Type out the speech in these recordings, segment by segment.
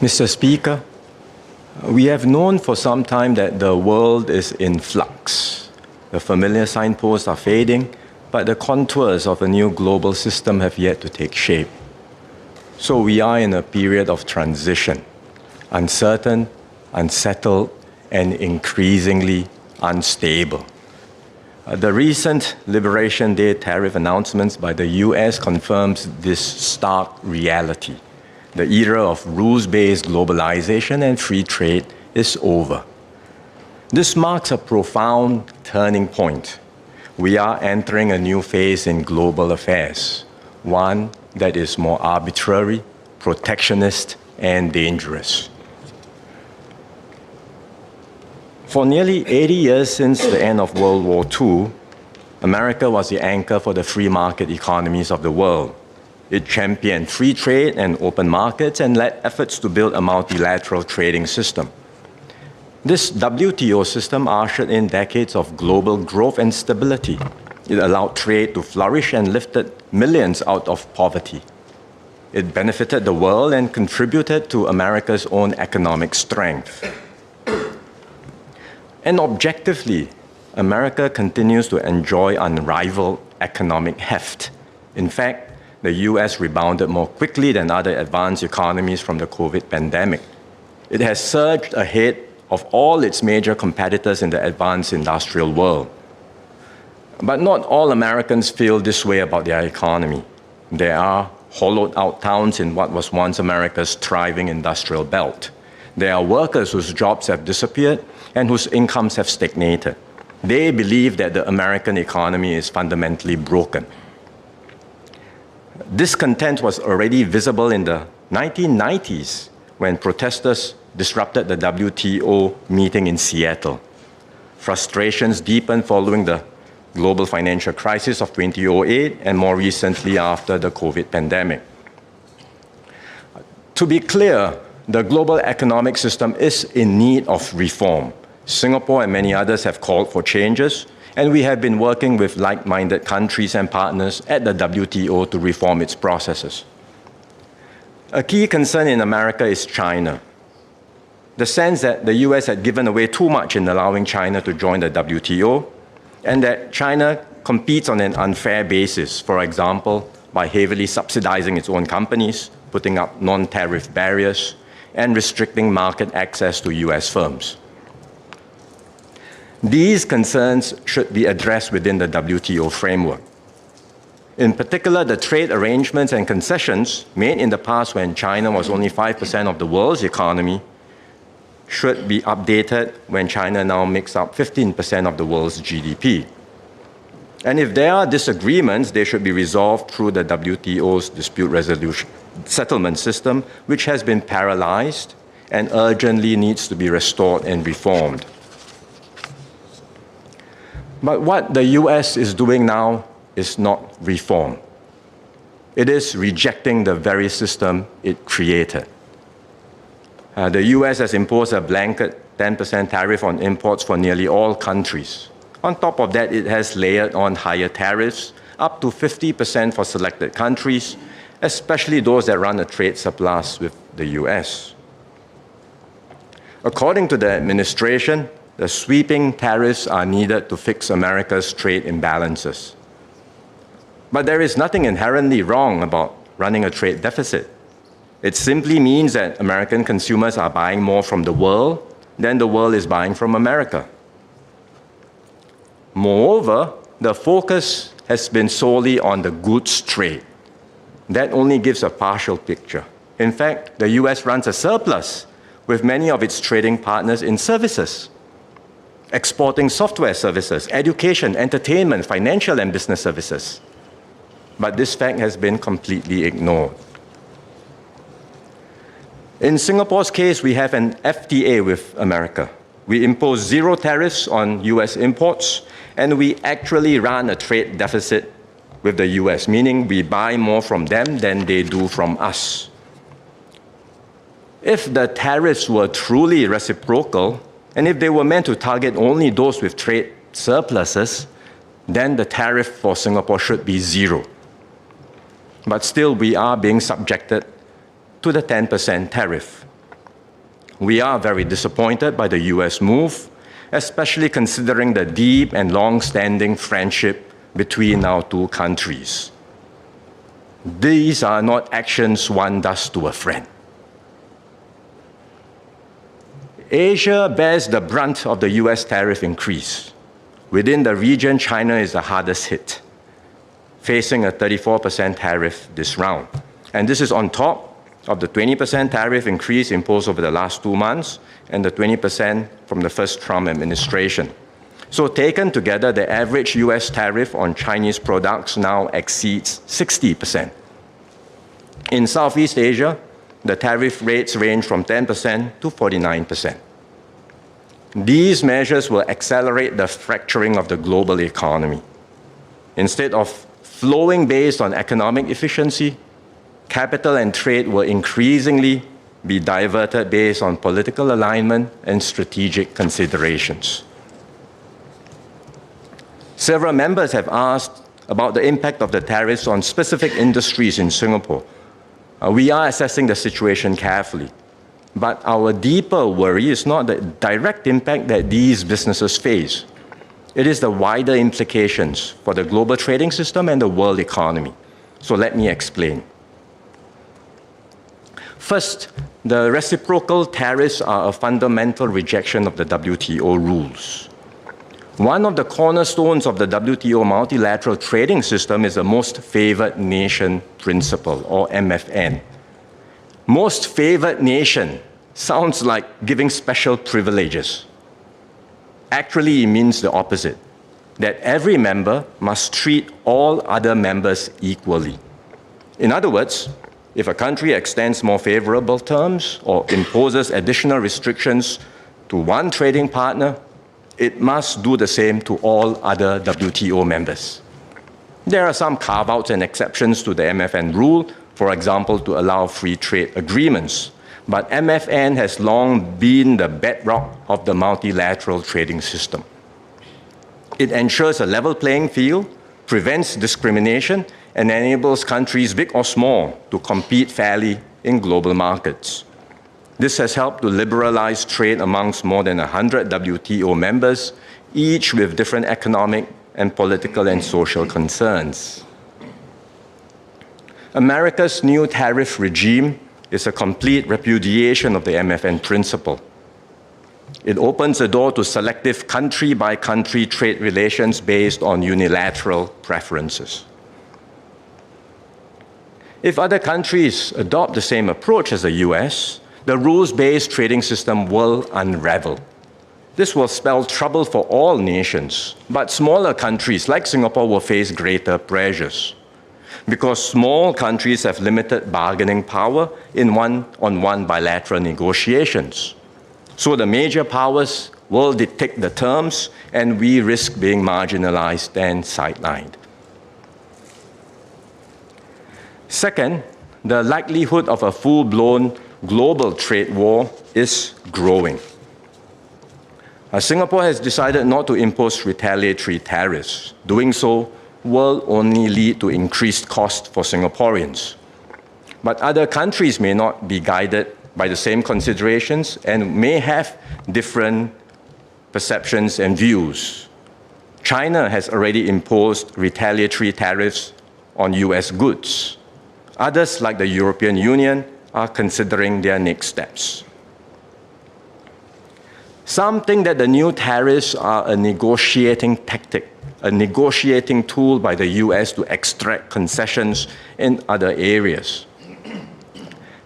Mr. Speaker, we have known for some time that the world is in flux. The familiar signposts are fading, but the contours of a new global system have yet to take shape. So we are in a period of transition, uncertain, unsettled, and increasingly unstable. The recent Liberation Day tariff announcements by the US confirms this stark reality. The era of rules-based globalization and free trade is over. This marks a profound turning point. We are entering a new phase in global affairs, one that is more arbitrary, protectionist, and dangerous. For nearly 80 years since the end of World War II, America was the anchor for the free market economies of the world. It championed free trade and open markets and led efforts to build a multilateral trading system. This WTO system ushered in decades of global growth and stability. It allowed trade to flourish and lifted millions out of poverty. It benefited the world and contributed to America's own economic strength. And objectively, America continues to enjoy unrivaled economic heft. In fact, the US rebounded more quickly than other advanced economies from the COVID pandemic. It has surged ahead of all its major competitors in the advanced industrial world. But not all Americans feel this way about their economy. There are hollowed out towns in what was once America's thriving industrial belt. There are workers whose jobs have disappeared and whose incomes have stagnated. They believe that the American economy is fundamentally broken. Discontent was already visible in the 1990s when protesters disrupted the WTO meeting in Seattle. Frustrations deepened following the global financial crisis of 2008 and more recently after the COVID pandemic. To be clear, the global economic system is in need of reform. Singapore and many others have called for changes, and we have been working with like-minded countries and partners at the WTO to reform its processes. A key concern in America is China. The sense that the US had given away too much in allowing China to join the WTO, and that China competes on an unfair basis, for example, by heavily subsidizing its own companies, putting up non-tariff barriers, and restricting market access to US firms. These concerns should be addressed within the WTO framework. In particular, the trade arrangements and concessions made in the past when China was only 5% of the world's economy should be updated when China now makes up 15% of the world's GDP. And if there are disagreements, they should be resolved through the WTO's dispute resolution settlement system, which has been paralyzed and urgently needs to be restored and reformed. But what the US is doing now is not reform. It is rejecting the very system it created. The US has imposed a blanket 10% tariff on imports for nearly all countries. On top of that, it has layered on higher tariffs, up to 50% for selected countries, especially those that run a trade surplus with the US. According to the administration, the sweeping tariffs are needed to fix America's trade imbalances. But there is nothing inherently wrong about running a trade deficit. It simply means that American consumers are buying more from the world than the world is buying from America. Moreover, the focus has been solely on the goods trade. That only gives a partial picture. In fact, the US runs a surplus with many of its trading partners in services, exporting software services, education, entertainment, financial and business services. But this fact has been completely ignored. In Singapore's case, we have an FTA with America. We impose zero tariffs on US imports, and we actually run a trade deficit with the US, meaning we buy more from them than they do from us. If the tariffs were truly reciprocal, and if they were meant to target only those with trade surpluses, then the tariff for Singapore should be zero. But still, we are being subjected to the 10% tariff. We are very disappointed by the US move, especially considering the deep and long-standing friendship between our two countries. These are not actions one does to a friend. Asia bears the brunt of the US tariff increase. Within the region, China is the hardest hit, facing a 34% tariff this round. And this is on top of the 20% tariff increase imposed over the last 2 months and the 20% from the first Trump administration. So taken together, the average US tariff on Chinese products now exceeds 60%. In Southeast Asia, the tariff rates range from 10% to 49%. These measures will accelerate the fracturing of the global economy. Instead of flowing based on economic efficiency, capital and trade will increasingly be diverted based on political alignment and strategic considerations. Several members have asked about the impact of the tariffs on specific industries in Singapore. We are assessing the situation carefully, but our deeper worry is not the direct impact that these businesses face. It is the wider implications for the global trading system and the world economy. So let me explain. First, the reciprocal tariffs are a fundamental rejection of the WTO rules. One of the cornerstones of the WTO multilateral trading system is the most favored nation principle, or MFN. Most favored nation sounds like giving special privileges. Actually, it means the opposite, that every member must treat all other members equally. In other words, if a country extends more favorable terms or imposes additional restrictions to one trading partner, it must do the same to all other WTO members. There are some carve-outs and exceptions to the MFN rule, for example, to allow free trade agreements. But MFN has long been the bedrock of the multilateral trading system. It ensures a level playing field, prevents discrimination, and enables countries, big or small, to compete fairly in global markets. This has helped to liberalize trade amongst more than 100 WTO members, each with different economic and political and social concerns. America's new tariff regime is a complete repudiation of the MFN principle. It opens the door to selective country-by-country trade relations based on unilateral preferences. If other countries adopt the same approach as the US, the rules-based trading system will unravel. This will spell trouble for all nations, but smaller countries like Singapore will face greater pressures, because small countries have limited bargaining power in one-on-one bilateral negotiations. So the major powers will dictate the terms, and we risk being marginalized and sidelined. Second, the likelihood of a full-blown global trade war is growing. Singapore has decided not to impose retaliatory tariffs. Doing so will only lead to increased costs for Singaporeans. But other countries may not be guided by the same considerations and may have different perceptions and views. China has already imposed retaliatory tariffs on US goods. Others, like the European Union, are considering their next steps. Some think that the new tariffs are a negotiating tactic, a negotiating tool by the US to extract concessions in other areas.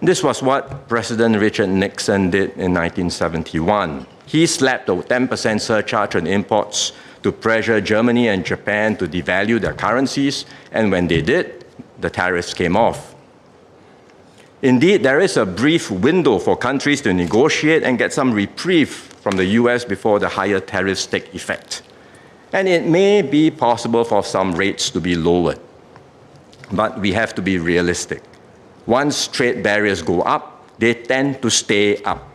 This was what President Richard Nixon did in 1971. He slapped a 10% surcharge on imports to pressure Germany and Japan to devalue their currencies, and when they did, the tariffs came off. Indeed, there is a brief window for countries to negotiate and get some reprieve from the US before the higher tariffs take effect. And it may be possible for some rates to be lowered. But we have to be realistic. Once trade barriers go up, they tend to stay up.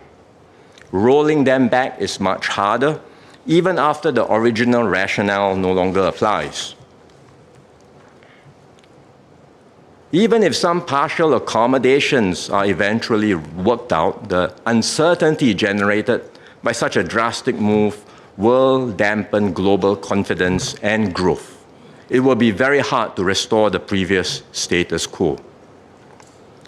Rolling them back is much harder, even after the original rationale no longer applies. Even if some partial accommodations are eventually worked out, the uncertainty generated by such a drastic move will dampen global confidence and growth. It will be very hard to restore the previous status quo.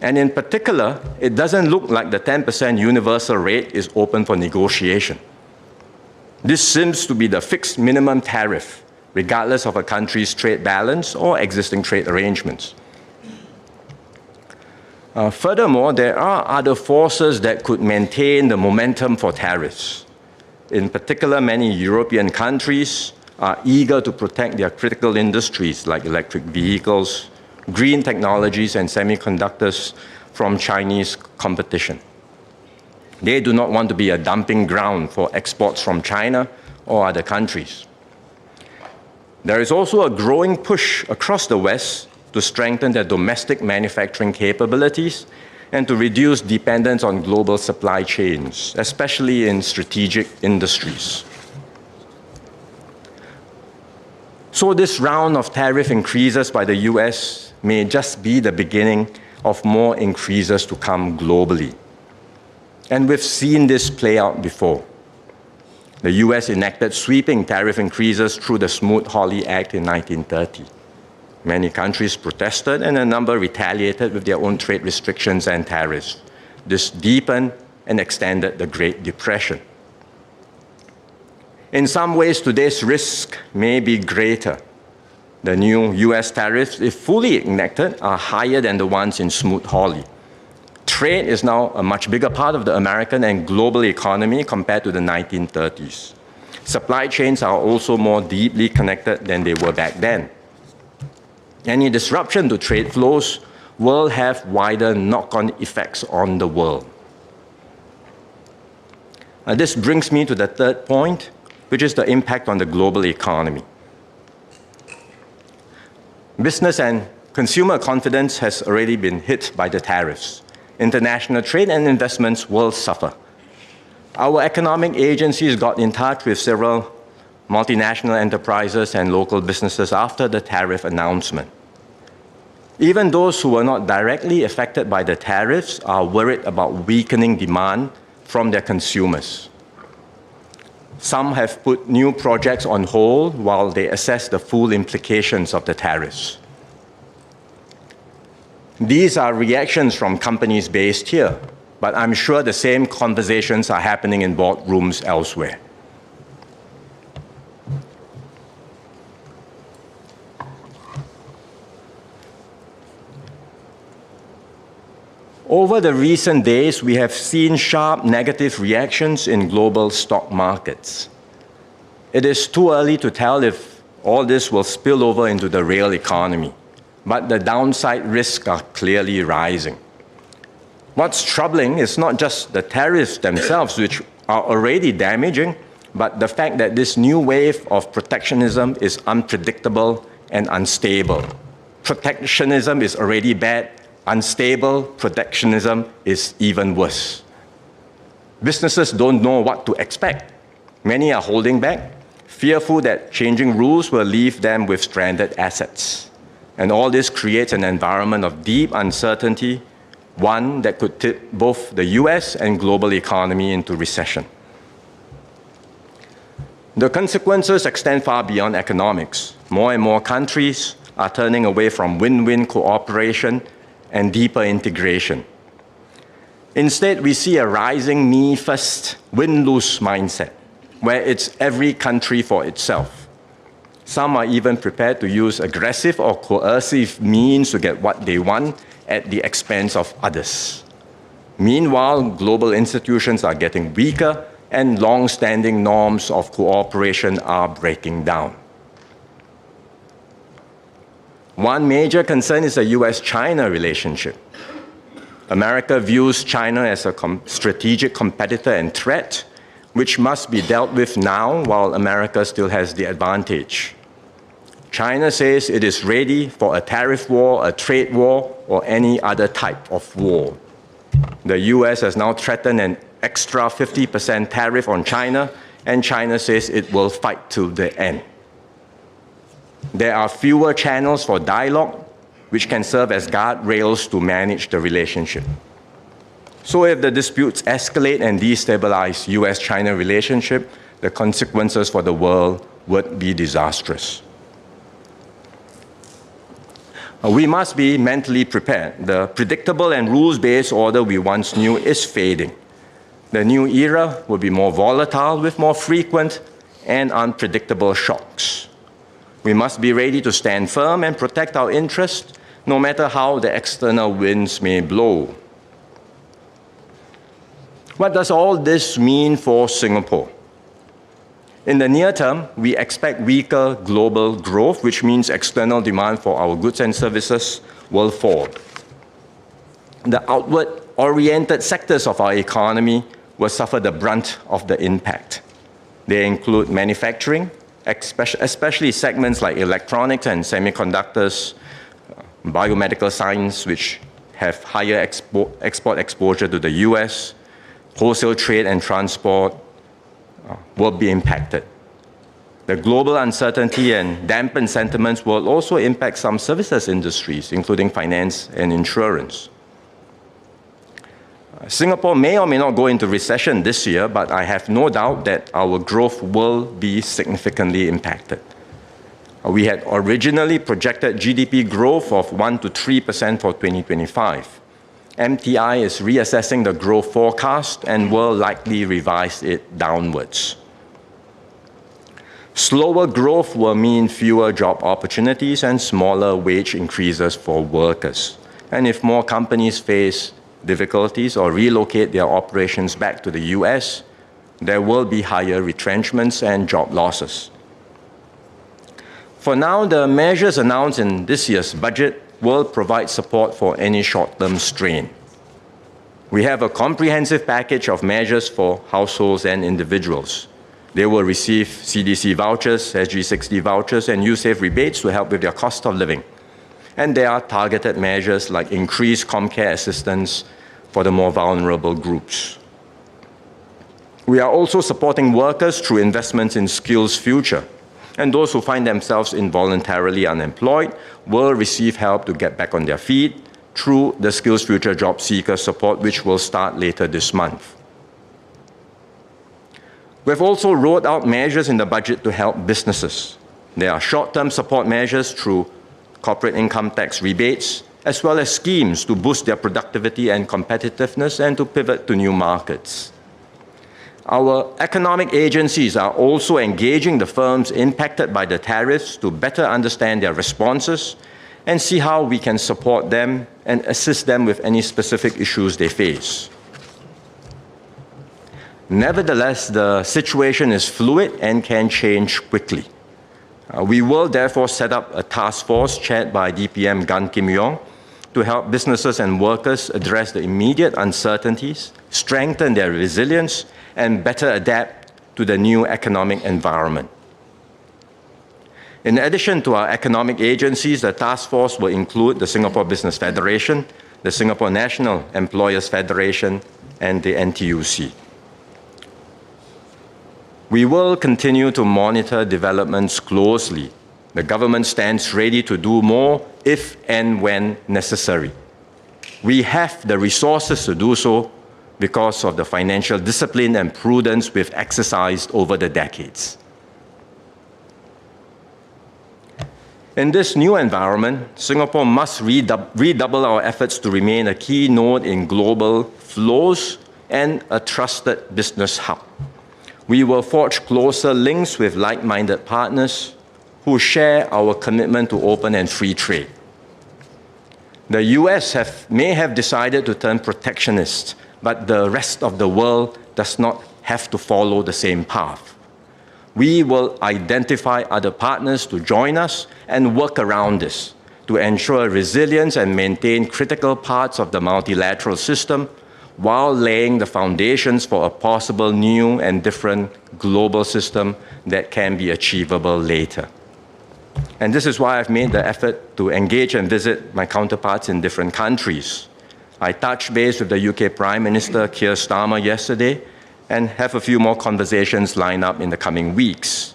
And in particular, it doesn't look like the 10% universal rate is open for negotiation. This seems to be the fixed minimum tariff, regardless of a country's trade balance or existing trade arrangements. Furthermore, there are other forces that could maintain the momentum for tariffs. In particular, many European countries are eager to protect their critical industries like electric vehicles, green technologies, and semiconductors from Chinese competition. They do not want to be a dumping ground for exports from China or other countries. There is also a growing push across the West to strengthen their domestic manufacturing capabilities and to reduce dependence on global supply chains, especially in strategic industries. So this round of tariff increases by the US may just be the beginning of more increases to come globally. And we've seen this play out before. The US enacted sweeping tariff increases through the Smoot-Hawley Act in 1930. Many countries protested and a number retaliated with their own trade restrictions and tariffs. This deepened and extended the Great Depression. In some ways, today's risk may be greater. The new US tariffs, if fully enacted, are higher than the ones in Smoot-Hawley. Trade is now a much bigger part of the American and global economy compared to the 1930s. Supply chains are also more deeply connected than they were back then. Any disruption to trade flows will have wider knock-on effects on the world. This brings me to the third point, which is the impact on the global economy. Business and consumer confidence has already been hit by the tariffs. International trade and investments will suffer. Our economic agencies got in touch with several multinational enterprises and local businesses after the tariff announcement. Even those who were not directly affected by the tariffs are worried about weakening demand from their consumers. Some have put new projects on hold while they assess the full implications of the tariffs. These are reactions from companies based here, but I'm sure the same conversations are happening in boardrooms elsewhere. Over the recent days, we have seen sharp negative reactions in global stock markets. It is too early to tell if all this will spill over into the real economy, but the downside risks are clearly rising. What's troubling is not just the tariffs themselves, which are already damaging, but the fact that this new wave of protectionism is unpredictable and unstable. Protectionism is already bad. Unstable protectionism is even worse. Businesses don't know what to expect. Many are holding back, fearful that changing rules will leave them with stranded assets. And all this creates an environment of deep uncertainty, one that could tip both the US and global economy into recession. The consequences extend far beyond economics. More and more countries are turning away from win-win cooperation and deeper integration. Instead, we see a rising me-first, win-lose mindset, where it's every country for itself. Some are even prepared to use aggressive or coercive means to get what they want at the expense of others. Meanwhile, global institutions are getting weaker and long-standing norms of cooperation are breaking down. One major concern is the US-China relationship. America views China as a strategic competitor and threat, which must be dealt with now while America still has the advantage. China says it is ready for a tariff war, a trade war, or any other type of war. The US has now threatened an extra 50% tariff on China, and China says it will fight till the end. There are fewer channels for dialogue, which can serve as guardrails to manage the relationship. So if the disputes escalate and destabilize US-China relationship, the consequences for the world would be disastrous. We must be mentally prepared. The predictable and rules-based order we once knew is fading. The new era will be more volatile with more frequent and unpredictable shocks. We must be ready to stand firm and protect our interests, no matter how the external winds may blow. What does all this mean for Singapore? In the near term, we expect weaker global growth, which means external demand for our goods and services will fall. The outward-oriented sectors of our economy will suffer the brunt of the impact. They include manufacturing, especially segments like electronics and semiconductors, biomedical science, which have higher export exposure to the US, wholesale trade and transport will be impacted. The global uncertainty and dampened sentiments will also impact some services industries, including finance and insurance. Singapore may or may not go into recession this year, but I have no doubt that our growth will be significantly impacted. We had originally projected GDP growth of 1 to 3% for 2025. MTI is reassessing the growth forecast and will likely revise it downwards. Slower growth will mean fewer job opportunities and smaller wage increases for workers. And if more companies face difficulties or relocate their operations back to the US, there will be higher retrenchments and job losses. For now, the measures announced in this year's budget will provide support for any short-term strain. We have a comprehensive package of measures for households and individuals. They will receive CDC vouchers, SG60 vouchers, and USAVE rebates to help with their cost of living. And there are targeted measures like increased ComCare assistance for the more vulnerable groups. We are also supporting workers through investments in Skills Future. And those who find themselves involuntarily unemployed will receive help to get back on their feet through the Skills Future Job Seeker support, which will start later this month. We've also rolled out measures in the budget to help businesses. There are short-term support measures through corporate income tax rebates, as well as schemes to boost their productivity and competitiveness and to pivot to new markets. Our economic agencies are also engaging the firms impacted by the tariffs to better understand their responses and see how we can support them and assist them with any specific issues they face. Nevertheless, the situation is fluid and can change quickly. We will therefore set up a task force chaired by DPM Gan Kim Yong to help businesses and workers address the immediate uncertainties, strengthen their resilience, and better adapt to the new economic environment. In addition to our economic agencies, the task force will include the Singapore Business Federation, the Singapore National Employers Federation, and the NTUC. We will continue to monitor developments closely. The government stands ready to do more if and when necessary. We have the resources to do so because of the financial discipline and prudence we've exercised over the decades. In this new environment, Singapore must redouble our efforts to remain a key node in global flows and a trusted business hub. We will forge closer links with like-minded partners who share our commitment to open and free trade. The US may have decided to turn protectionist, but the rest of the world does not have to follow the same path. We will identify other partners to join us and work around this to ensure resilience and maintain critical parts of the multilateral system while laying the foundations for a possible new and different global system that can be achievable later. And this is why I've made the effort to engage and visit my counterparts in different countries. I touched base with the UK Prime Minister Keir Starmer yesterday and have a few more conversations lined up in the coming weeks.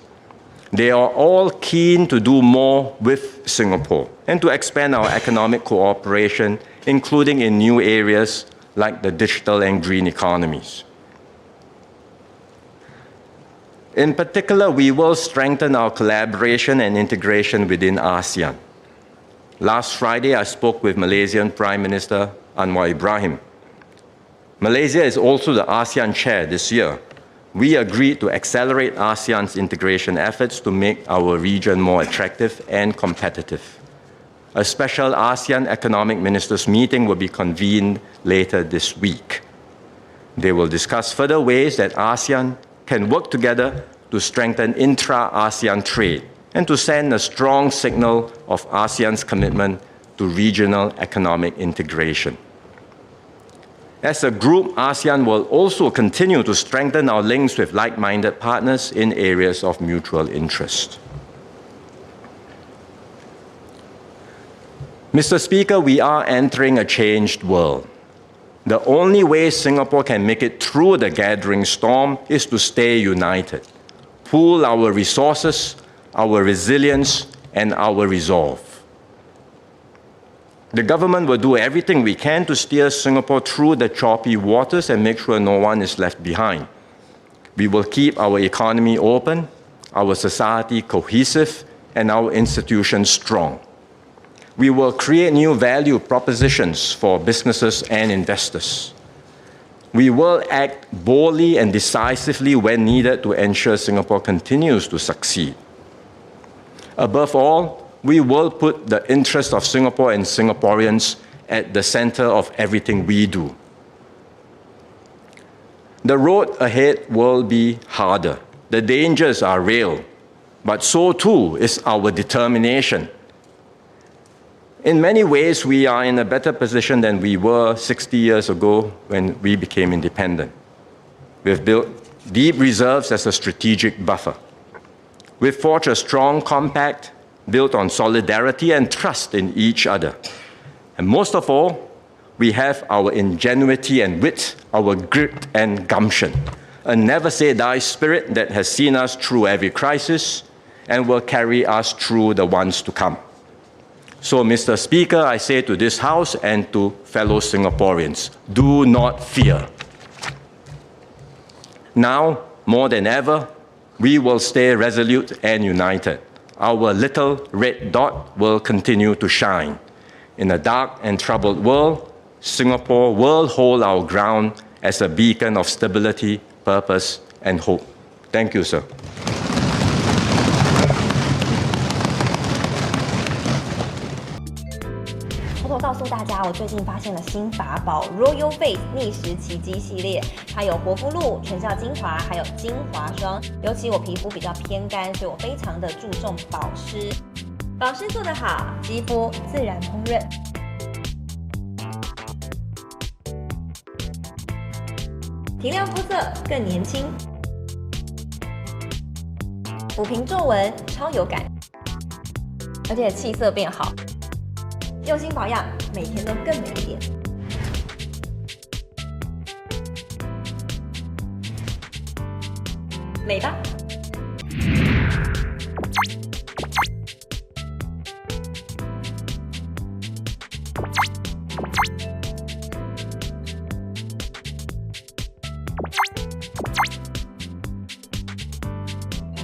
They are all keen to do more with Singapore and to expand our economic cooperation, including in new areas like the digital and green economies. In particular, we will strengthen our collaboration and integration within ASEAN. Last Friday, I spoke with Malaysian Prime Minister Anwar Ibrahim. Malaysia is also the ASEAN chair this year. We agreed to accelerate ASEAN's integration efforts to make our region more attractive and competitive. A special ASEAN Economic Ministers meeting will be convened later this week. They will discuss further ways that ASEAN can work together to strengthen intra-ASEAN trade and to send a strong signal of ASEAN's commitment to regional economic integration. As a group, ASEAN will also continue to strengthen our links with like-minded partners in areas of mutual interest. Mr. Speaker, we are entering a changed world. The only way Singapore can make it through the gathering storm is to stay united, pool our resources, our resilience, and our resolve. The government will do everything we can to steer Singapore through the choppy waters and make sure no one is left behind. We will keep our economy open, our society cohesive, and our institutions strong. We will create new value propositions for businesses and investors. We will act boldly and decisively when needed to ensure Singapore continues to succeed. Above all, we will put the interests of Singapore and Singaporeans at the center of everything we do. The road ahead will be harder. The dangers are real, but so too is our determination. In many ways, we are in a better position than we were 60 years ago when we became independent. We've built deep reserves as a strategic buffer. We've forged a strong compact built on solidarity and trust in each other. And most of all, we have our ingenuity and wit, our grit and gumption, a never-say-die spirit that has seen us through every crisis and will carry us through the ones to come. So, Mr. Speaker, I say to this House and to fellow Singaporeans, do not fear. Now, more than ever, we will stay resolute and united. Our little red dot will continue to shine. In a dark and troubled world, Singapore will hold our ground as a beacon of stability, purpose, and hope. Thank you, sir. 偷偷告诉大家，我最近发现了新法宝 Royal Face 逆时奇迹系列，它有活肤露、全效精华，还有精华霜。尤其我皮肤比较偏干，所以我非常的注重保湿。保湿做得好，肌肤自然烹润。提亮肤色更年轻，抚平皱纹超有感，而且气色变好。 用心保养，每天都更美一点。美吧。